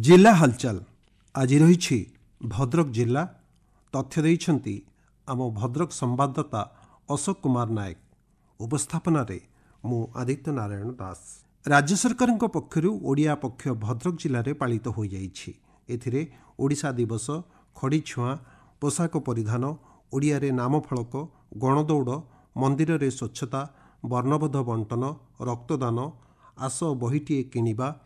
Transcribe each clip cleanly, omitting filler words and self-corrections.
जिला हलचल आज रही भद्रक जिला तथ्य देइछंती आम भद्रक संवाददाता अशोक कुमार नायक उपस्थापन मु आदित्य नारायण दास। राज्य सरकार पक्षर ओडिया पक्ष भद्रक जिले में पालित हो जाइछि। एथिरे ओडिशा दिवस खड़ी छुआ पोशाक परिधान ओडिया रे नाम फलक गणदौड़ मंदिर रे स्वच्छता वर्णबोध बंटन रक्तदान आस बहीटीए किणवा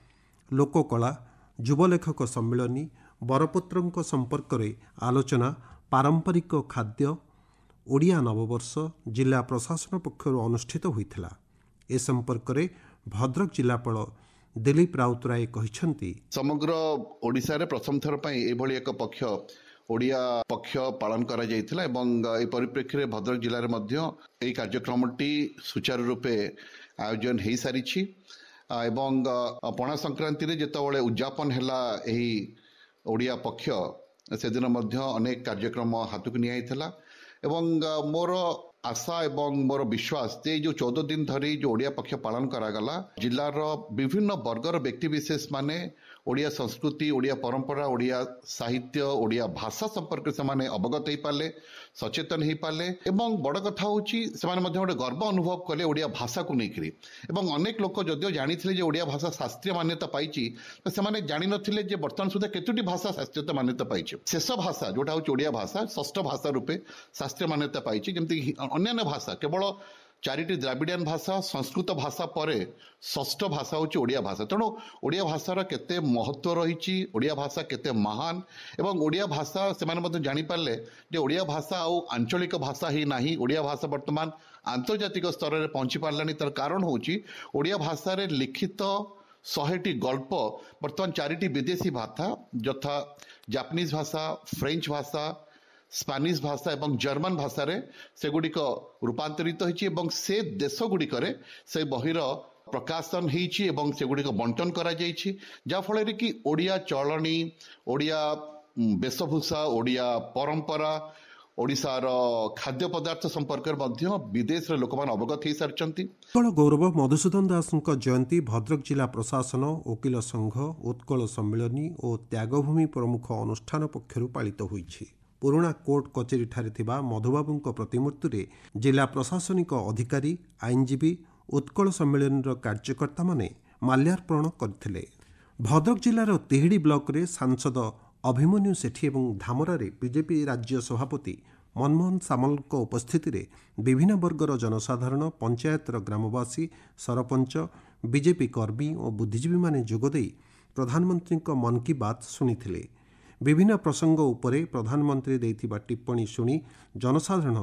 लोककला युवलेखक सम्मिलनी बरपुत्र संपर्क में आलोचना पारंपरिक खाद्य ओडिया नववर्ष जिला प्रशासन पक्षर अनुष्ठित होता। ए संपर्क में भद्रक जिलापाल दिलीप राउतराय कहते समग्र ओडिशा रे प्रथम थर एभली एक पक्ष ओडिया पक्ष पालन करा जायथिला एवं ए परिप्रेक्षी रे भद्रक जिले में यह कार्यक्रमटी सुचारू रूपे आयोजन हो सारी एवं पणा संक्रांति रे जेतबेले उद्यापन हैला एही ओडिया पक्ष से दिन अनेक कार्यक्रम हाथ को निया एवं मोर आशा एवं मोर विश्वास जे जो 14 दिन धरी जो ओडिया पक्ष पालन करागला जिलार विभिन्न वर्गर व्यक्ति विशेष माने ओडिया संस्कृति ओडिया परंपरा ओडिया साहित्य ओडिया भाषा संपर्क से माने अवगत हो पाले सचेतन हो पाले एवं बड़ कथा होची से माने मध्य गोटे गर्व अनुभव कले ओडिया भाषा को लेकर एवं अनेक लोक जदियो जानी थे ओडिया भाषा शास्त्रीय मान्यता पाई तो से जानी नथिले जे वर्तमान सुधा केतोटी भाषा शास्त्रीय मान्यता पाई शेष भाषा जोटा हूँ ओडिया भाषा षष्ठ भाषा रूपे शास्त्रीय मान्यता पाई जमती अन्य भाषा केवल चारिटी द्राविडियन भाषा संस्कृत भाषा परे षष्ठ भाषा हूँ ओडिया भाषा। तेणु ओडिया भाषार केते महत्व रही ओडिया भाषा केते महान एवं ओडिया भाषा से जानी पारे जे ओडिया भाषा आउ आंचलिक भाषा ही नहीं ओडिया भाषा वर्तमान आंतर्जातिक स्तर में पहुंची पारानी। तार कारण हूँ ओडिया भाषा रे लिखित 100टी गल्प वर्तमान चारिटी विदेशी भाषा यथा जापानीज भाषा फ्रेंच भाषा स्पानिश भाषा एवं जर्मन भाषा रे से गुड़िक रूपांतरित होती से देश गुड़िक से बहिर प्रकाशन होती से गुड़िक बंटन करा जाइछि जाफल कि ओडिया चलनी ओडिया वेशभूषा ओडिया परंपरा ओडिशार खाद्य पदार्थ संपर्क विदेश लोक अवगत हो सारी। उत्कल गौरव मधुसूदन दास जयंती भद्रक जिला प्रशासन वकिल संघ उत्कल सम्मिलनी और त्यागभूमि प्रमुख अनुष्ठान पक्षर पालित होइछि। पुराणा कोर्ट कचेरी ठारे थिबा मधुबाबू प्रतिमूर्ति रे जिला प्रशासनिक अधिकारी आईनजीवी उत्कल सम्मेलन कार्यकर्ता माने माल्यार्पण करथिले। भद्रक जिलार तिहिडी ब्लॉक रे सांसद अभिमन्यु सेठी एवं धामरा रे बीजेपी राज्य सभापति मनमोहन सामल उपस्थिति रे विभिन्न वर्गर जनसाधारण पंचायतर ग्रामवासी सरपंच बीजेपी कर्मी और बुद्धिजीवी माने जोगदेई प्रधानमंत्री मन की बात शुणिथिले। विभिन्न प्रसंग उपरे प्रधानमंत्री देइथिबा टिप्पणी शुणी जनसाधारण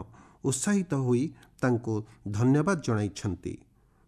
उत्साहित होई तांको धन्यवाद जणाइछंती।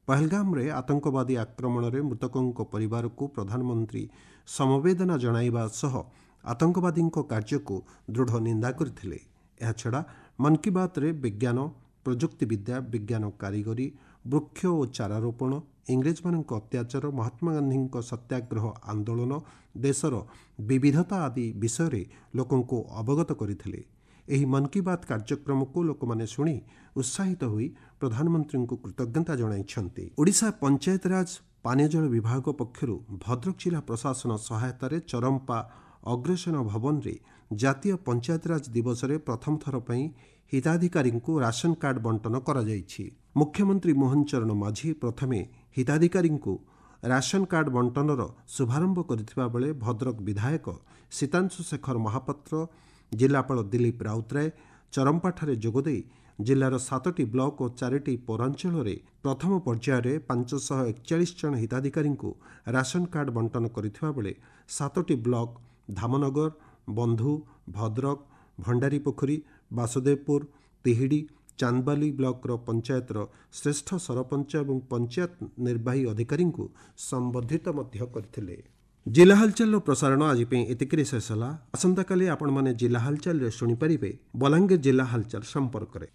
पहलगाम रे आतंकवादी आक्रमण रे मृतकों परिवार को प्रधानमंत्री समवेदना जणाइबा सह आतंकवादी कार्य को दृढ़ निंदा करथिले। एहा छड़ा मन की बात रे विज्ञान प्रजुक्ति विद्या विज्ञान कारीगरी वृक्ष और चारारोपण इंग्रेज मानक अत्याचार महात्मा गांधी सत्याग्रह आंदोलन देशर विविधता आदि विषय लोकों को अवगत करथिले। एही मन की बात कार्यक्रम को लोक माने शुणी उत्साहित होई प्रधानमंत्री को कृतज्ञता जणाइछंती। ओडिशा पंचायत राज पानीय जल विभाग पक्षरु भद्रक जिला प्रशासन सहायता रे चरंपा अग्रसेन भवन रे जातीय पंचायत राज दिवस रे प्रथम थर पई हिताधिकारी को राशन कार्ड बंटन करा जाइछि। मुख्यमंत्री मोहन चरण माझी प्रथमे हिताधिकारी को राशन कार्ड बंटनर शुभारंभ करथिबा बेले भद्रक विधायक सीतांशु शेखर महापात्र जिलापाल दिलीप राउतराय चरंपाठारे जोगदेई जिलार 7टी ब्लॉक और 4टी पौरांचल रे प्रथम पर्यायर 541 जन हिताधिकारी को राशन कार्ड बंटन करथिबा बेले 7टी ब्लॉक धामनगर बंधु भद्रक भंडारीपोखरी बासुदेवपुर तिहिडी चांदबाली ब्लॉकर पंचायतर श्रेष्ठ सरपंच और पंचायत निर्वाही अधिकारी को संबोधित करथिले। जिला हलचल प्रसारण आज एतिकरे शेष होला। आसंता काली आपण माने जिला हलचल रे सुनि परिबे बलांगीर जिला हलचल संपर्क रे।